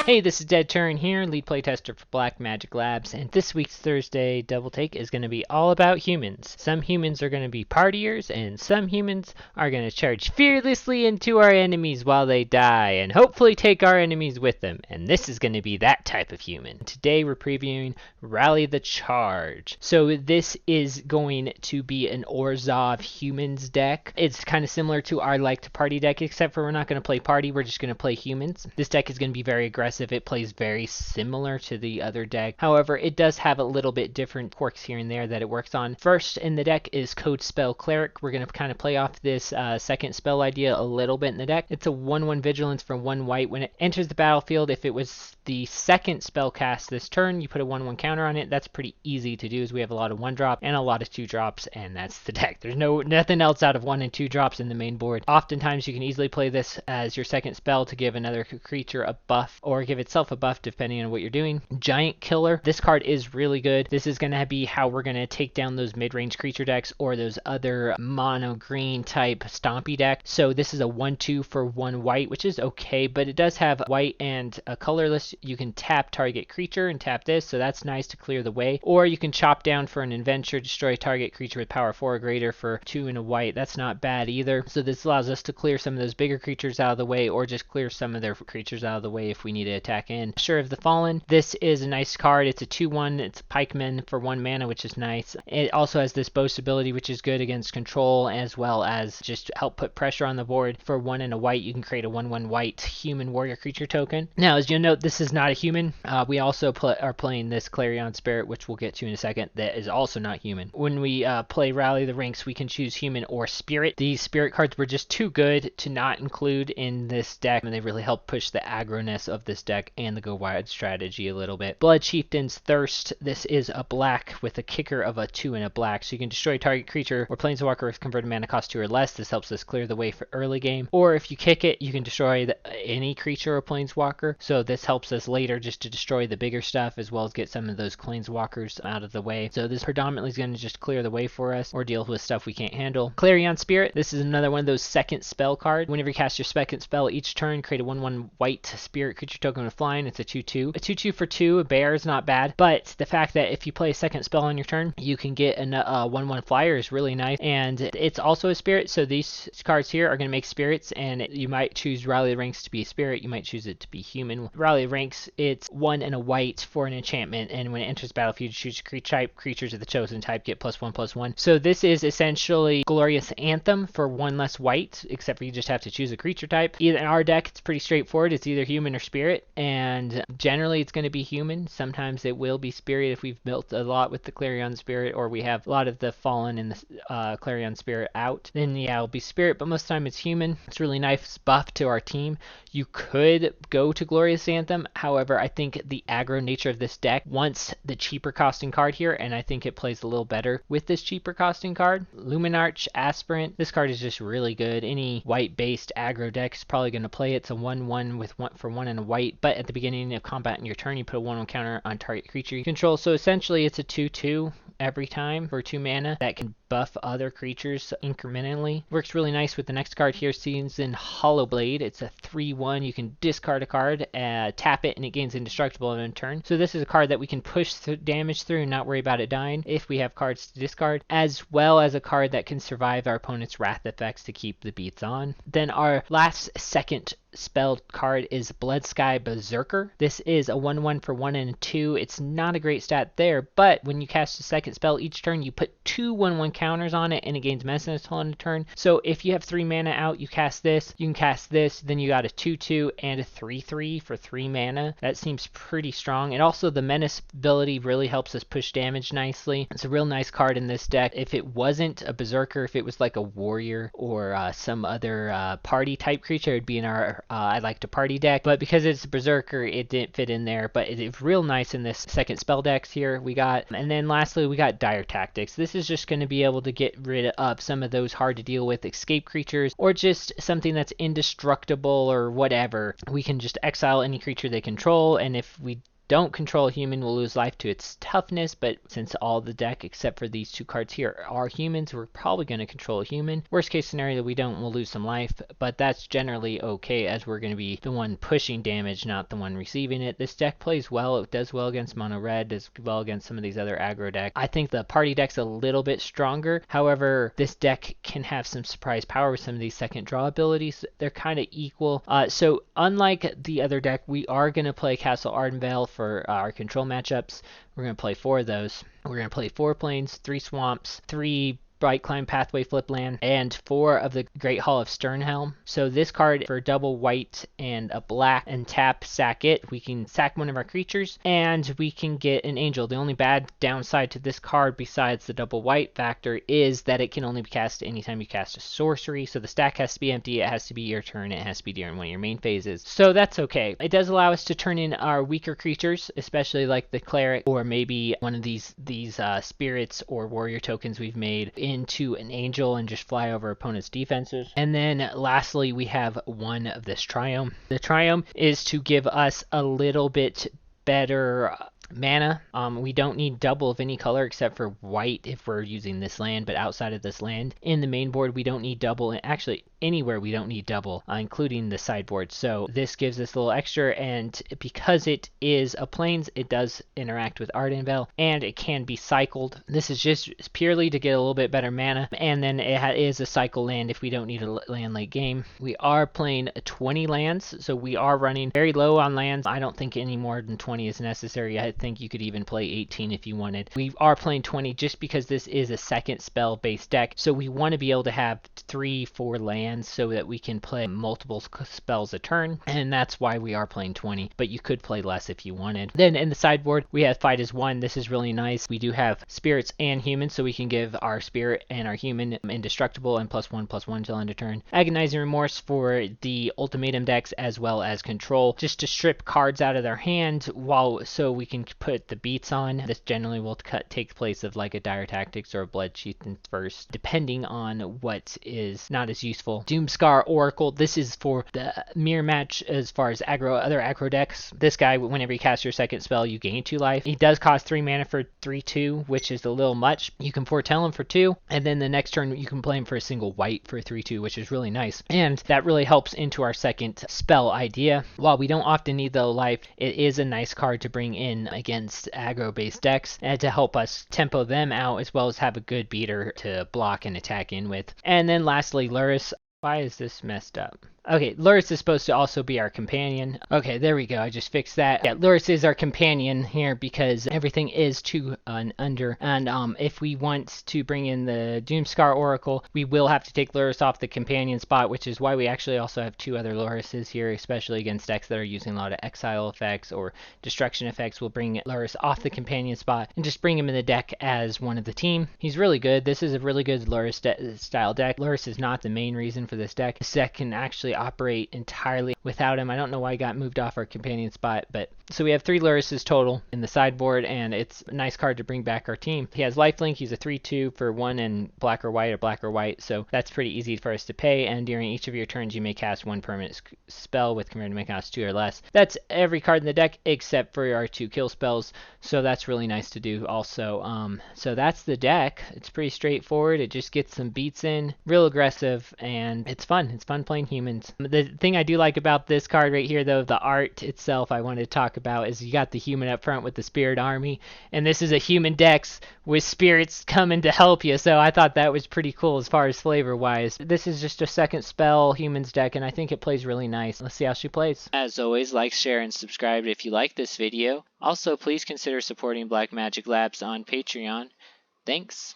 Hey, this is DeadTurin here, lead playtester for Black Magic Labs, and this week's Thursday Double Take is going to be all about humans. Some humans are going to be partiers, and some humans are going to charge fearlessly into our enemies while they die, and hopefully take our enemies with them. And this is going to be that type of human. Today we're previewing Rally the Charge. So this is going to be an Orzhov humans deck. It's kind of similar to our Like to Party deck, except for we're not going to play party, we're just going to play humans. This deck is going to be very aggressive. It plays very similar to the other deck. However, it does have a little bit different quirks here and there that it works on. First in the deck is Code Spell Cleric. We're going to kind of play off this second spell idea a little bit in the deck. It's a 1/1 vigilance for 1 white. When it enters the battlefield, if it was the second spell cast this turn, you put a 1/1 counter on it. That's pretty easy to do, as we have a lot of 1-drop and a lot of 2-drops, and that's the deck. There's nothing else out of 1 and 2 drops in the main board. Oftentimes you can easily play this as your second spell to give another creature a buff, or give itself a buff depending on what you're doing. Giant Killer. This card is really good. This is going to be how we're going to take down those mid-range creature decks or those other mono green type stompy deck. So this is a 1/2 for 1 white, which is okay, but it does have white and a colorless. You can tap target creature and tap this, so that's nice to clear the way. Or you can chop down for an adventure, destroy target creature with power 4 or greater for 2 and a white. That's not bad either. So this allows us to clear some of those bigger creatures out of the way, or just clear some of their creatures out of the way if we need to attack in. Assure of the Fallen. This is a nice card. It's a 2/1. It's a pikeman for 1 mana, which is nice. It also has this boast ability, which is good against control, as well as just help put pressure on the board. For 1 and a white, you can create a 1/1 white human warrior creature token. Now, as you'll note, this is not a human. We also are playing this Clarion Spirit, which we'll get to in a second, that is also not human. When we play Rally the Ranks, we can choose human or spirit. These spirit cards were just too good to not include in this deck, and they really help push the aggro-ness of this deck and the go wide strategy a little bit. Blood Chieftain's Thirst. This is a black with a kicker of a 2 and a black, so you can destroy target creature or planeswalker with converted mana cost 2 or less. This helps us clear the way for early game. Or if you kick it, you can destroy any creature or planeswalker, so this helps us later just to destroy the bigger stuff, as well as get some of those planeswalkers out of the way. So this predominantly is going to just clear the way for us, or deal with stuff we can't handle. Clarion Spirit. This is another one of those second spell cards. Whenever you cast your second spell each turn, create a 1/1 white spirit creature token with flying. It's a 2/2. A 2/2 for 2, a bear is not bad, but the fact that if you play a second spell on your turn, you can get a 1/1 flyer is really nice, and it's also a spirit, so these cards here are going to make spirits, and you might choose Rally the Ranks to be a spirit, you might choose it to be human. Rally the Ranks, it's 1 and a white for an enchantment, and when it enters battlefield, you choose a creature type. Creatures of the chosen type get +1/+1. So this is essentially Glorious Anthem for 1 less white, except for you just have to choose a creature type. Either in our deck, it's pretty straightforward. It's either human or spirit, and generally it's going to be human. Sometimes it will be spirit if we've built a lot with the Clarion Spirit, or we have a lot of the Fallen and the Clarion Spirit out. Then yeah, it'll be spirit, but most of the time it's human. It's really nice buff to our team. You could go to Glorious Anthem. However, I think the aggro nature of this deck wants the cheaper costing card here, and I think it plays a little better with this cheaper costing card. Luminarch Aspirant. This card is just really good. Any white-based aggro deck is probably going to play it. It's a 1/1 with 1 and a white, but at the beginning of combat in your turn, you put a 1/1 counter on target creature you control. So essentially, it's a 2/2 every time for 2 mana that can buff other creatures incrementally. Works really nice with the next card here, Seasoned Hollowblade. It's a 3/1. You can discard a card, tap it, and it gains indestructible in turn. So this is a card that we can push damage through and not worry about it dying if we have cards to discard, as well as a card that can survive our opponent's wrath effects to keep the beats on. Then our last second spell card is Blood Sky Berserker. This is a 1/1 for 1 and a 2. It's not a great stat there, but when you cast a second spell each turn, you put 2 1/1 counters on it, and it gains menace on a turn. So if you have 3 mana out, you cast this, you can cast this, then you got a 2/2 and a 3/3 for 3 mana. That seems pretty strong. And also the menace ability really helps us push damage nicely. It's a real nice card in this deck. If it wasn't a Berserker, if it was like a warrior or some other party type creature, it would be in our I Like to Party deck, but because it's a Berserker, it didn't fit in there, but it's real nice in this second spell decks here we got. And then lastly, we got Dire Tactics. This is just going to be able to get rid of some of those hard to deal with escape creatures, or just something that's indestructible or whatever. We can just exile any creature they control, and if we don't control a human will lose life to its toughness, but since all the deck except for these two cards here are humans, we're probably going to control a human. Worst case scenario, we don't, we'll lose some life, but that's generally okay as we're going to be the one pushing damage, not the one receiving it. This deck plays well. It does well against mono red, does well against some of these other aggro decks. I think the party deck's a little bit stronger. However, this deck can have some surprise power with some of these second draw abilities. They're kind of equal. So unlike the other deck, we are going to play Castle Ardenvale for our control matchups. We're going to play 4 of those. We're going to play 4 plains, 3 swamps, 3 Bright Climb Pathway flip land, and 4 of the Great Hall of Sternhelm. So this card for double white and a black and tap sack it, we can sack one of our creatures and we can get an angel. The only bad downside to this card besides the double white factor is that it can only be cast anytime you cast a sorcery. So the stack has to be empty, it has to be your turn, it has to be during one of your main phases. So that's okay. It does allow us to turn in our weaker creatures, especially like the cleric or maybe one of these spirits or warrior tokens we've made into an angel and just fly over opponent's defenses. And then lastly, we have one of this triome. The triome is to give us a little bit better mana. We don't need double of any color except for white if we're using this land, but outside of this land in the main board we don't need double, and actually anywhere we don't need double, including the sideboard. So this gives us a little extra, and because it is a plains, it does interact with Ardenvale and it can be cycled. This is just purely to get a little bit better mana, and then it is a cycle land if we don't need a land late game. We are playing 20 lands, so we are running very low on lands. I don't think any more than 20 is necessary. I think you could even play 18 if you wanted. We are playing 20 just because this is a second spell based deck, so we want to be able to have 3-4 lands so that we can play multiple spells a turn, and that's why we are playing 20, but you could play less if you wanted. Then in the sideboard we have fight as one. This is really nice. We do have spirits and humans, so we can give our spirit and our human indestructible and +1/+1 till end of turn. Agonizing Remorse for the ultimatum decks as well as control, just to strip cards out of their hand so we can put the beats on. This generally will take place of like a Dire Tactics or a Blood Sheath first, depending on what is not as useful. Doomscar Oracle, this is for the mirror match as far as other aggro decks. This guy, whenever you cast your second spell, you gain 2 life. He does cost 3 mana for 3/2, which is a little much. You can foretell him for 2, and then the next turn you can play him for a single white for 3/2, which is really nice. And that really helps into our second spell idea. While we don't often need the life, it is a nice card to bring in against aggro based decks and to help us tempo them out as well as have a good beater to block and attack in with. And then lastly, Luris. Why is this messed up? Okay, Luris is supposed to also be our companion. Okay, there we go. I just fixed that. Yeah, Luris is our companion here because everything is 2 and under. And if we want to bring in the Doomscar Oracle, we will have to take Luris off the companion spot, which is why we actually also have 2 other Lurises here, especially against decks that are using a lot of exile effects or destruction effects. We'll bring Luris off the companion spot and just bring him in the deck as one of the team. He's really good. This is a really good Luris style deck. Luris is not the main reason for this deck. This deck can actually operate entirely without him. I don't know why he got moved off our companion spot, but so we have 3 Lurises total in the sideboard, and it's a nice card to bring back our team. He has lifelink. He's a 3/2 for 1 and black or white, so that's pretty easy for us to pay, and during each of your turns you may cast 1 permanent spell with commander may cost 2 or less. That's every card in the deck except for our 2 kill spells, so that's really nice to do also. So that's the deck. It's pretty straightforward. It just gets some beats in, real aggressive, and it's fun. It's fun playing humans. The thing I do like about this card right here, though, the art itself I wanted to talk about, is you got the human up front with the spirit army, and this is a human dex with spirits coming to help you, so I thought that was pretty cool as far as flavor wise. This is just a second spell humans deck, and I think it plays really nice. Let's see how she plays. As always, like, share, and subscribe if you like this video. Also, please consider supporting Black Magic Labs on Patreon. Thanks.